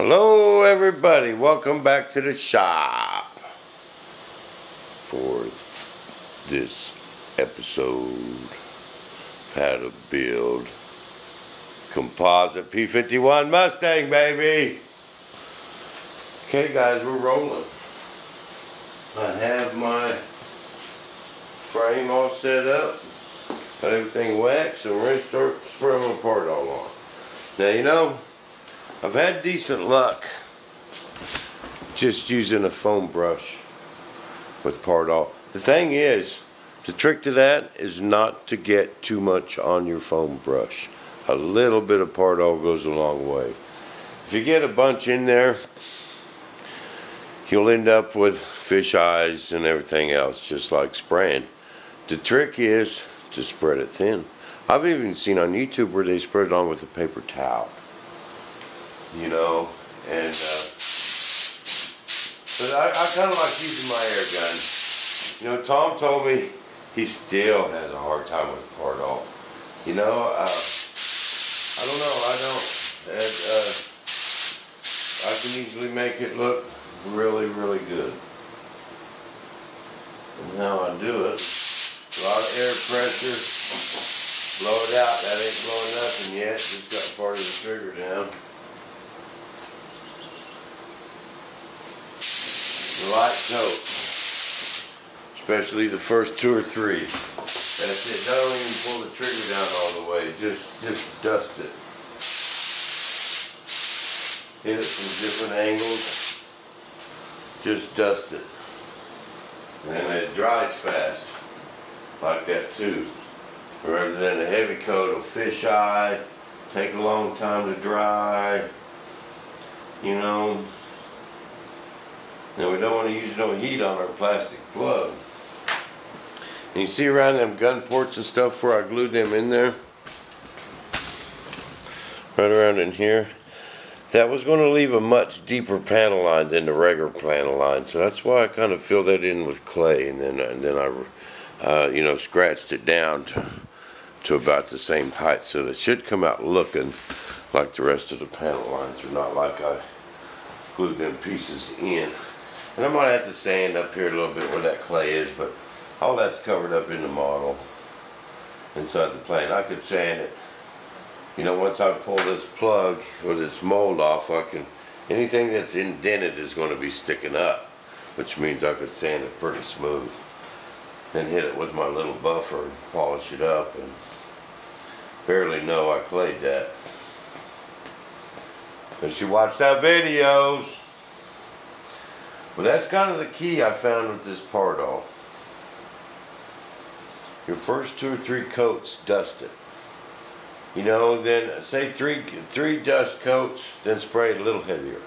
Hello everybody, welcome back to the shop for this episode of how to build composite P-51 Mustang, baby. Okay guys, we're rolling. I have my frame all set up, got everything waxed, and we're going to start spraying them apart all on. Now you know, I've had decent luck just using a foam brush with part all. The thing is, the trick to that is not to get too much on your foam brush. A little bit of part all goes a long way. If you get a bunch in there, you'll end up with fish eyes and everything else, just like spraying. The trick is to spread it thin. I've even seen on YouTube where they spread it on with a paper towel. You know, and but I kind of like using my air gun. You know, Tom told me he still has a hard time with part all. You know, I don't know, I can easily make it look really, really good. And how I do it, a lot of air pressure, blow it out. That ain't blowing nothing yet, just got part of the trigger down. Light coat, especially the first 2 or 3. That's it. Don't even pull the trigger down all the way. Just dust it. Hit it from different angles. Just dust it, and it dries fast, like that too. Rather than a heavy coat of fish eye, take a long time to dry. You know. Now we don't want to use no heat on our plastic plug. And you see around them gun ports and stuff where I glued them in there? Right around in here. That was going to leave a much deeper panel line than the regular panel line. So that's why I kind of filled that in with clay. And then I you know, scratched it down to about the same height. So that should come out looking like the rest of the panel lines. Or not like I glued them pieces in. And I might have to sand up here a little bit where that clay is, but all that's covered up in the model inside the plane. I could sand it. You know, once I pull this plug or this mold off, anything that's indented is going to be sticking up, which means I could sand it pretty smooth. Then hit it with my little buffer and polish it up, and barely know I clayed that. But you watched our videos. Well, that's kind of the key I found with this part all. Your first 2 or 3 coats, dust it. You know, then say three dust coats, then spray it a little heavier.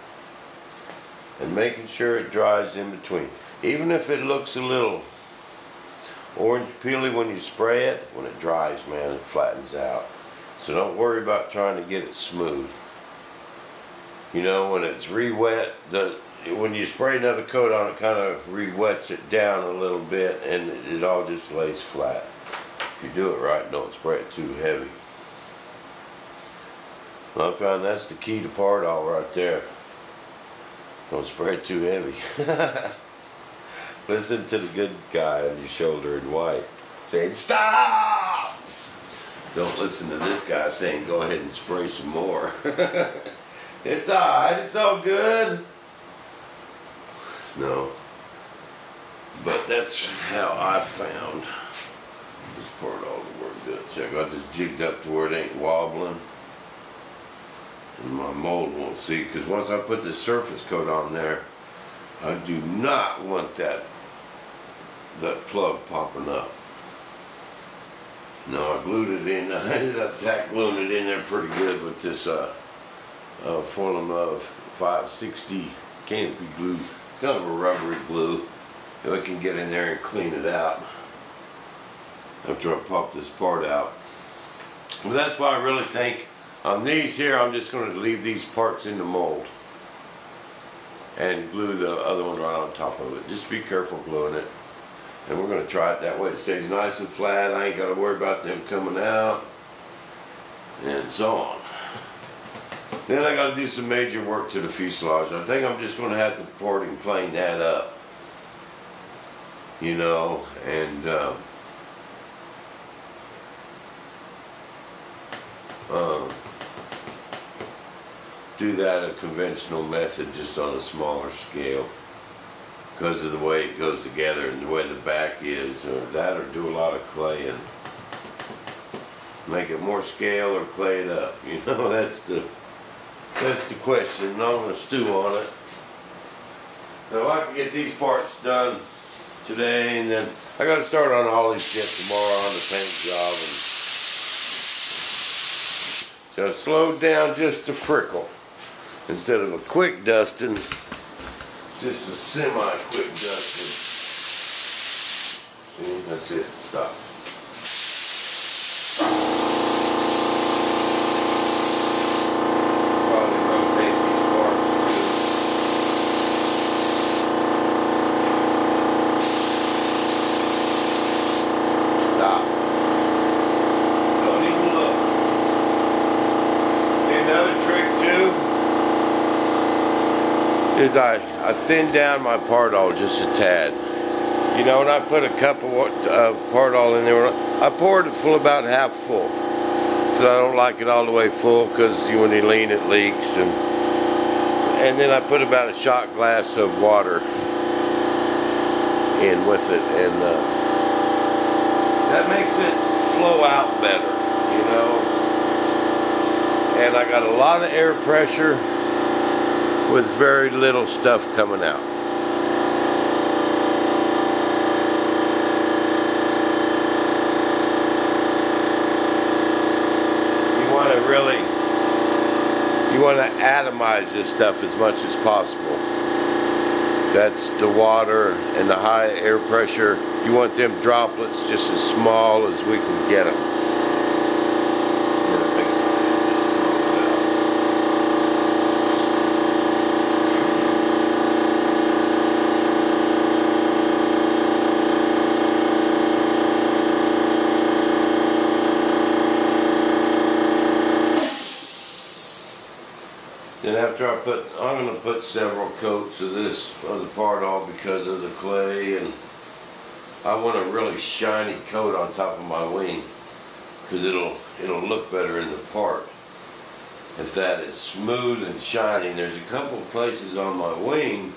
And making sure it dries in between. Even if it looks a little orange peely when you spray it, when it dries, man, it flattens out. So don't worry about trying to get it smooth. You know, when it's re-wet, when you spray another coat on it, kind of re-wets it down a little bit, and it all just lays flat. If you do it right, don't spray it too heavy. Well, I found that's the key to part all right there. Don't spray it too heavy. Listen to the good guy on your shoulder in white saying, "Stop!" Don't listen to this guy saying, "Go ahead and spray some more." It's alright, it's all good. No. But that's how I found this part all to work good. So I got this jigged up to where it ain't wobbling. And my mold won't see, because once I put this surface coat on there, I do not want that plug popping up. No, I glued it in. I ended up tack gluing it in there pretty good with this Fulham 560 canopy glue. It's kind of a rubbery glue. I can get in there and clean it out after I pop this part out. Well, that's why I really think on these here, I'm just going to leave these parts in the mold and glue the other one right on top of it. Just be careful gluing it. And we're going to try it that way. It stays nice and flat. I ain't got to worry about them coming out and so on. Then I got to do some major work to the fuselage. I think I'm just going to have to forwarding plane that up, you know, and do that a conventional method, just on a smaller scale, because of the way it goes together and the way the back is, or that, or do a lot of clay and make it more scale, or clay it up. You know, that's the question, and I'm going to stew on it. And I'd like to get these parts done today, and then I got to start on all these shit tomorrow on the paint job, and so slow down just a frickle. Instead of a quick dusting, just a semi-quick dusting. See, that's it, stop. Probably rotate these parts too. Stop. Don't even look. See, another trick too is I thin down my Pardol just a tad. You know, when I put a cup of Pardol in there, I poured it full, about half full, because I don't like it all the way full, because when you lean it leaks, and then I put about a shot glass of water in with it, and that makes it flow out better, you know. And I got a lot of air pressure with very little stuff coming out. You want to atomize this stuff as much as possible. That's the water and the high air pressure. You want them droplets just as small as we can get them. Then after I'm going to put several coats of this, of the Pardol, because of the clay, and I want a really shiny coat on top of my wing, because it'll look better in the part. If that is smooth and shiny, there's a couple of places on my wing,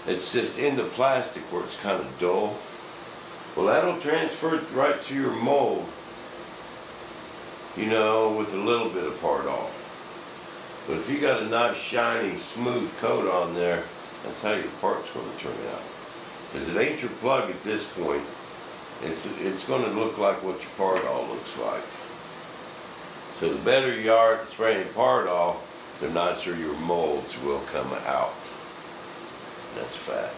it's just in the plastic where it's kind of dull. Well, that'll transfer right to your mold, you know, with a little bit of Pardol. But if you got a nice, shiny, smooth coat on there, that's how your part's going to turn out. Because it ain't your plug at this point. It's going to look like what your Pardol looks like. So the better you are at spraying Pardol, the nicer your molds will come out. That's fact.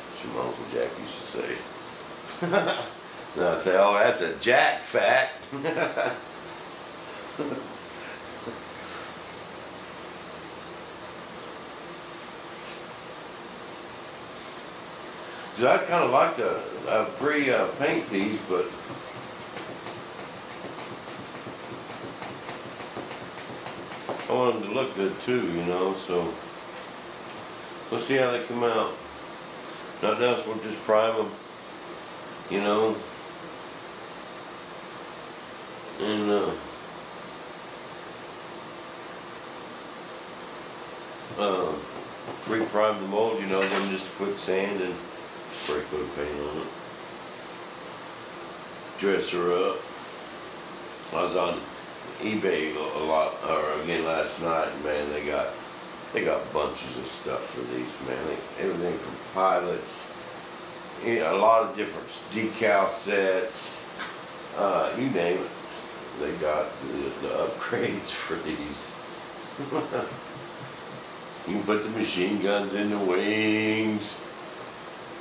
That's what my Uncle Jack used to say. Now I say, oh, that's a Jack fact. I'd kind of like to pre-paint these, but I want them to look good too, you know, so we'll see how they come out. Nothing else, we'll just prime them, you know, and pre-prime the mold, you know, then just quick sand and spray coat of paint on it. Dress her up. I was on eBay a lot, or again last night, man. They got bunches of stuff for these, man. Everything from pilots, you know, a lot of different decal sets, you name it. They got the upgrades for these. You can put the machine guns in the wings.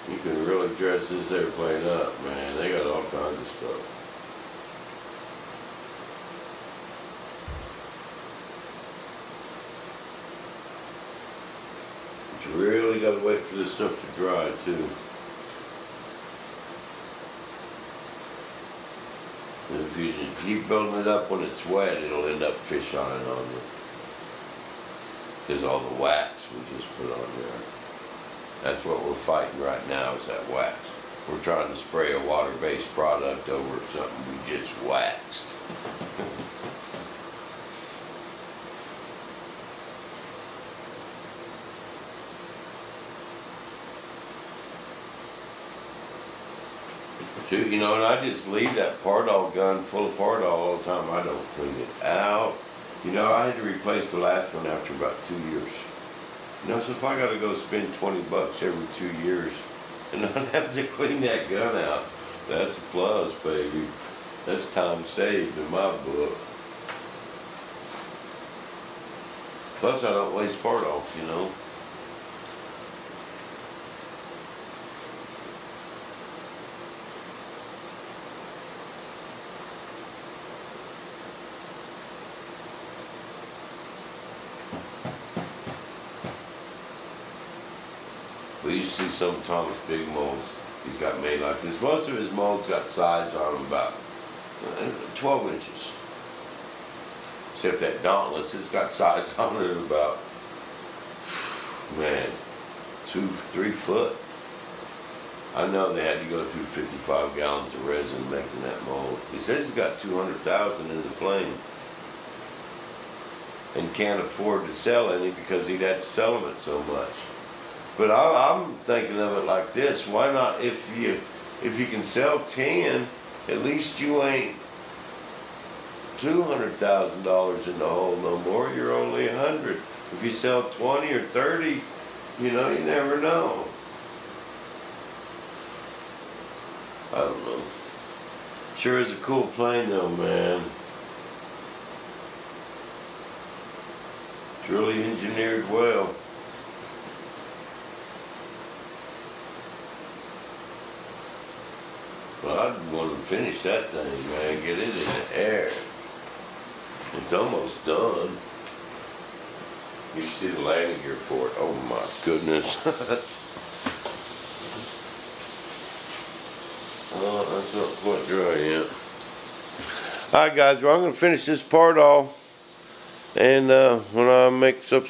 You can really dress this airplane up, man. They got all kinds of stuff. But you really got to wait for this stuff to dry, too. If If you keep building it up when it's wet, it'll end up fishining on you. Because all the wax we just put on there. That's what we're fighting right now, is that wax. We're trying to spray a water-based product over something we just waxed. Shoot, you know, and I just leave that Pardol gun full of Pardol all the time. I don't clean it out. You know, I had to replace the last one after about 2 years. You know, so if I got to go spend $20 every 2 years and not have to clean that gun out, that's a plus, baby. That's time saved in my book. Plus, I don't waste Pardols, you know. We used to see some of Thomas' big molds he's got made like this. Most of his molds got sides on them about 12 inches. Except that Dauntless, it's got sides on it about, man, 2-3 foot. I know they had to go through 55 gallons of resin making that mold. He says he's got 200,000 in the plane. And can't afford to sell any because he'd have to sell them at so much. But I'm thinking of it like this: why not, if you can sell 10, at least you ain't $200,000 in the hole no more. You're only 100. If you sell 20 or 30, you know, you never know. I don't know. Sure is a cool plane though, man. It's really engineered well. Well, I'd want to finish that thing, man. Get it in the air. It's almost done. You see the landing gear for it. Oh my goodness. Oh, that's not quite dry yet. Alright guys, well I'm going to finish this part off. And when I make up